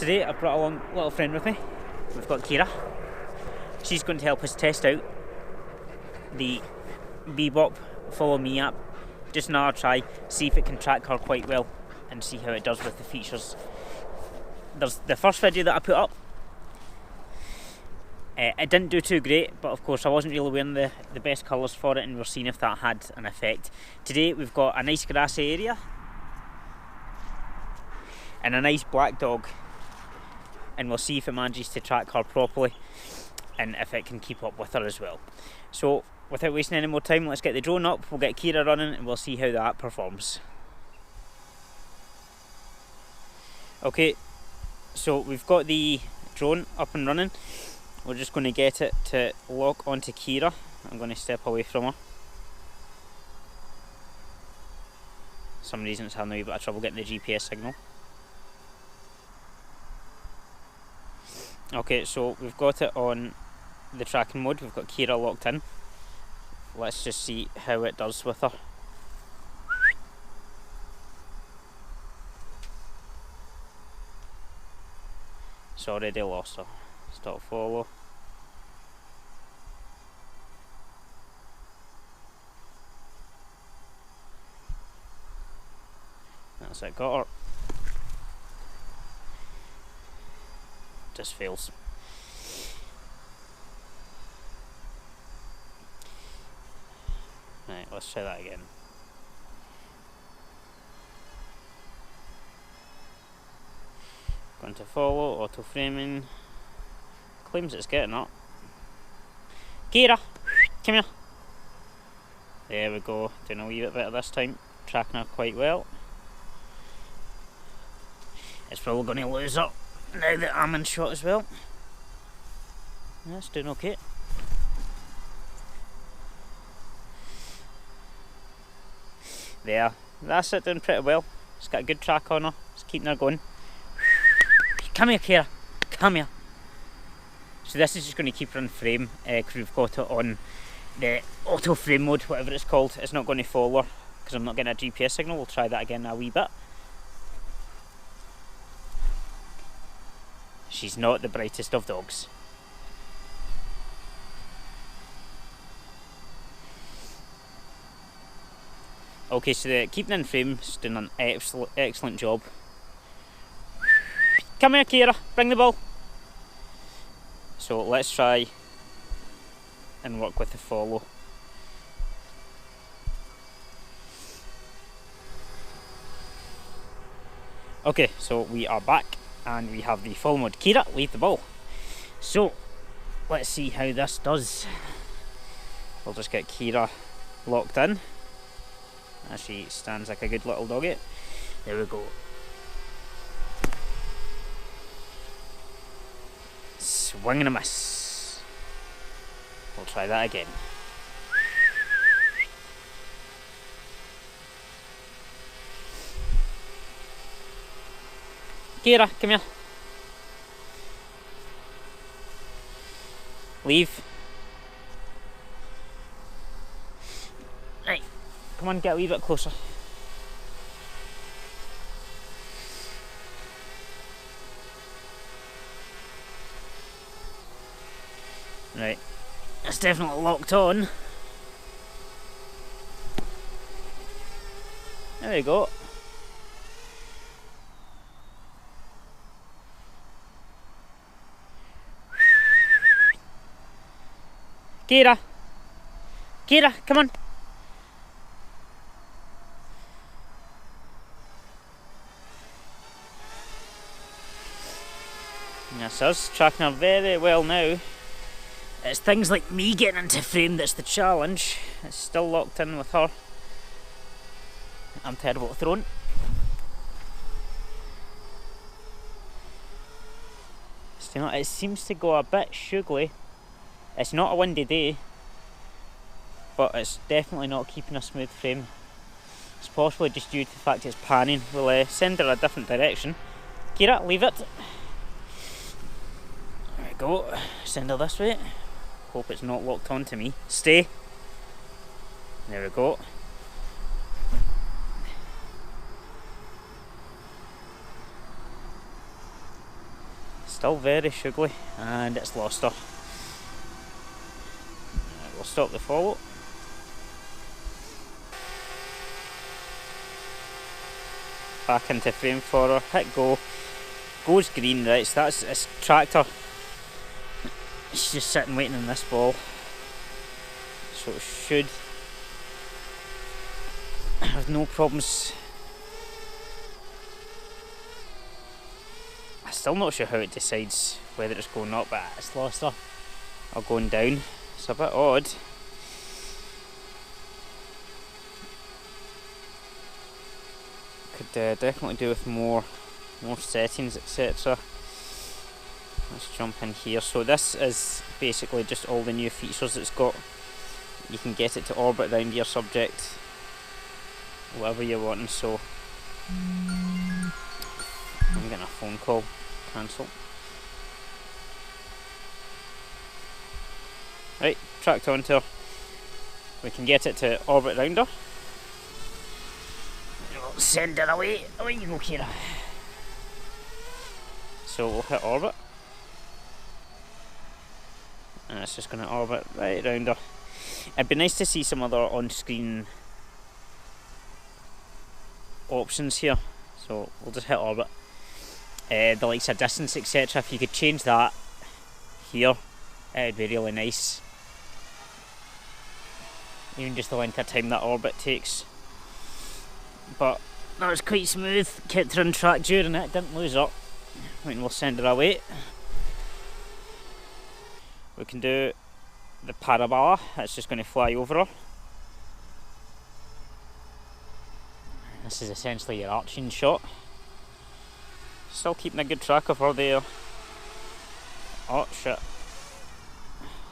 Today I've brought along a little friend with me. We've got Kira. She's going to help us test out the Bebop Follow Me app. Just another try, see if it can track her quite well and see how it does with the features. There's the first video that I put up. It didn't do too great, but of course I wasn't really wearing the best colours for it, and we're seeing if that had an effect. Today we've got a nice grassy area and a nice black dog, and we'll see if it manages to track her properly and if it can keep up with her as well. So without wasting any more time, let's get the drone up, we'll get Kira running and we'll see how the app performs. Okay, so we've got the drone up and running. We're just going to get it to lock onto Kira. I'm going to step away from her. For some reason it's having a wee bit of trouble getting the GPS signal. Okay, so we've got it on the tracking mode, we've got Kira locked in. Let's just see how it does with her. It's already lost her. Stop follow. That's it, got her. Just fails. Right, let's try that again. Going to follow, auto framing. Claims it's getting up. Kira, come here. There we go, doing a wee bit better this time. Tracking her quite well. It's probably going to lose her now that I'm in shot as well. That's doing okay. There, that's it, doing pretty well. It's got a good track on her, it's keeping her going. Come here, Kira, come here. So this is just going to keep her in frame because we've got it on the auto frame mode, whatever it's called. It's not going to follow her because I'm not getting a GPS signal. We'll try that again in a wee bit. She's not the brightest of dogs. Okay, so the keeping in frame is doing an excellent job. Come here, Kira, bring the ball. So let's try and work with the follow. Okay, so we are back and we have the follow mode. Kira, leave the ball. So let's see how this does. We'll just get Kira locked in as she stands like a good little doggy. There we go. Swing and a miss. We'll try that again. Kira, come here. Leave. Right, come on, get a wee bit closer. Right, it's definitely locked on. There we go. Kira! Kira, come on! Yes, us tracking her very well now. It's things like me getting into frame that's the challenge. It's still locked in with her. I'm terrible at throwing. So, it seems to go a bit sugly. It's not a windy day, but it's definitely not keeping a smooth frame. It's possibly just due to the fact it's panning. We'll send her a different direction. Kira, leave it. There we go. Send her this way. Hope it's not locked onto me. Stay. There we go. Still very sugary, and it's lost her. We'll stop the follow. Back into frame for her, hit go. Goes green, right, so that's its tractor. She's just sitting waiting on this ball. So it should have no problems. I'm still not sure how it decides whether it's going up, but it's lost her, or going down. It's a bit odd. Could definitely do with more settings, etc. Let's jump in here. So this is basically just all the new features it's got. You can get it to orbit around your subject, whatever you're wanting. So I'm getting a phone call. Cancel. Right, tracked onto her. We can get it to orbit around her. We'll send her away. Away you go, Kira. So we'll hit orbit. And it's just going to orbit right around her. It'd be nice to see some other on-screen options here. So we'll just hit orbit. The likes of distance, etc. If you could change that here, it'd be really nice. Even just the length of time that orbit takes. But that was quite smooth. Kept her on track during it, didn't lose her. We'll send her away. We can do the Parabola. It's just going to fly over her. This is essentially your arching shot. Still keeping a good track of her there. Oh shit.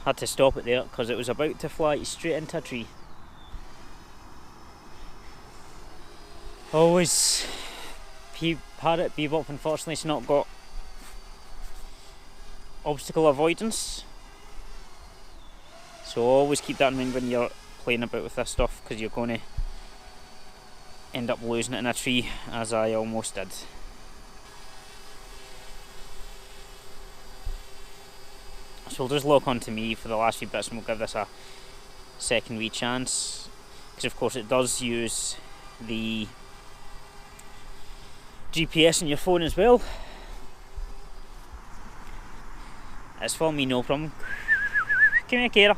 Had to stop it there because it was about to fly straight into a tree. Always Parrot Bebop, unfortunately, it's not got obstacle avoidance. So always keep that in mind when you're playing about with this stuff, because you're going to end up losing it in a tree, as I almost did. So we'll just lock onto me for the last few bits and we'll give this a second wee chance, because of course it does use the GPS on your phone as well. It's for me, no problem. Come here, Kira.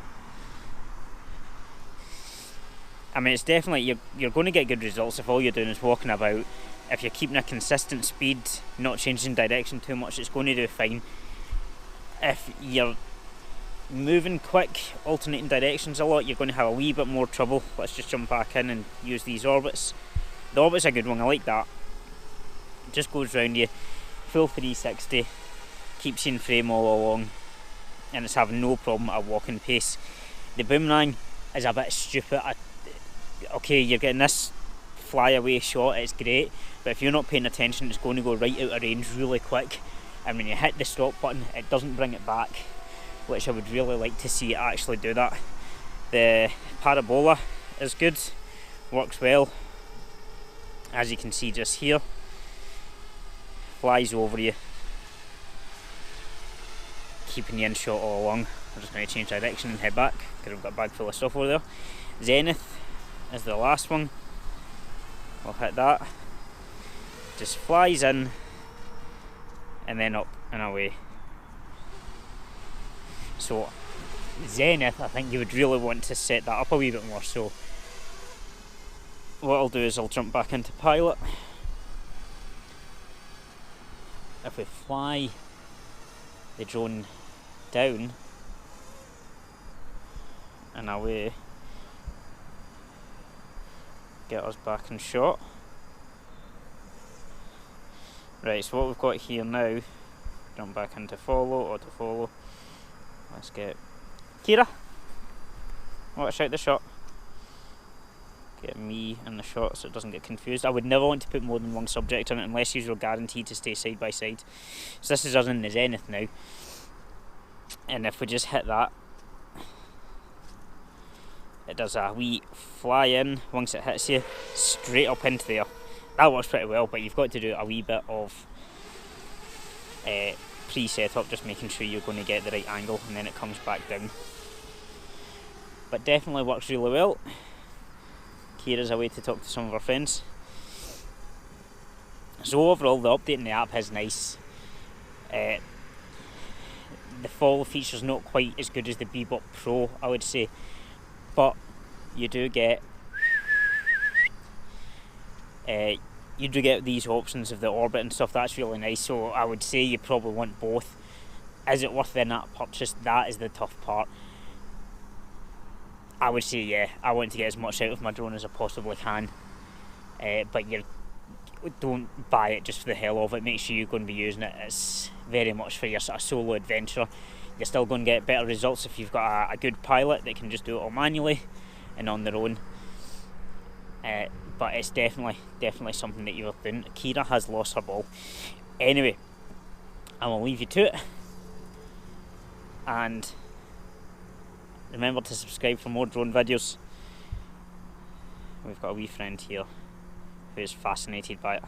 I mean, it's definitely, you're going to get good results if all you're doing is walking about. If you're keeping a consistent speed, not changing direction too much, it's going to do fine. If you're moving quick, alternating directions a lot, you're going to have a wee bit more trouble. Let's just jump back in and use these orbits. The orbit's a good one, I like that. It just goes round you, full 360, keeps you in frame all along, and it's having no problem at a walking pace. The boomerang is a bit stupid. Okay, you're getting this flyaway shot, it's great, but if you're not paying attention, it's going to go right out of range really quick, and when you hit the stop button, it doesn't bring it back, which I would really like to see it actually do that. The Parabola is good, works well, as you can see just here, flies over you, keeping you in shot all along. I'm just going to change direction and head back because I've got a bag full of stuff over there. Zenith is the last one. We'll hit that. Just flies in and then up and away. So Zenith, I think you would really want to set that up a wee bit more. So what I'll do is I'll jump back into pilot. If we fly the drone down and away, get us back in shot. Right, so what we've got here now, jump back into follow, auto follow. Let's get Kira, watch out the shot. Get me in the shot so it doesn't get confused. I would never want to put more than one subject on it unless you're guaranteed to stay side by side. So this is us in the zenith now, and if we just hit that, it does a wee fly in once it hits you, straight up into there. That works pretty well, but you've got to do a wee bit of pre-set up, just making sure you're going to get the right angle, and then it comes back down. But definitely works really well. Kira's away to talk to some of her friends. So overall, the update in the app is nice. The follow feature's not quite as good as the Bebop Pro, I would say, but you do get these options of the orbit and stuff. That's really nice. So I would say you probably want both. Is it worth the in-app purchase? That is the tough part. I would say yeah, I want to get as much out of my drone as I possibly can, but you don't buy it just for the hell of it. Make sure you're going to be using it. It's very much for your sort of solo adventure. You're still going to get better results if you've got a good pilot that can just do it all manually and on their own. But it's definitely something that you're doing. Kira has lost her ball. Anyway, I will leave you to it, and remember to subscribe for more drone videos. We've got a wee friend here who's fascinated by it.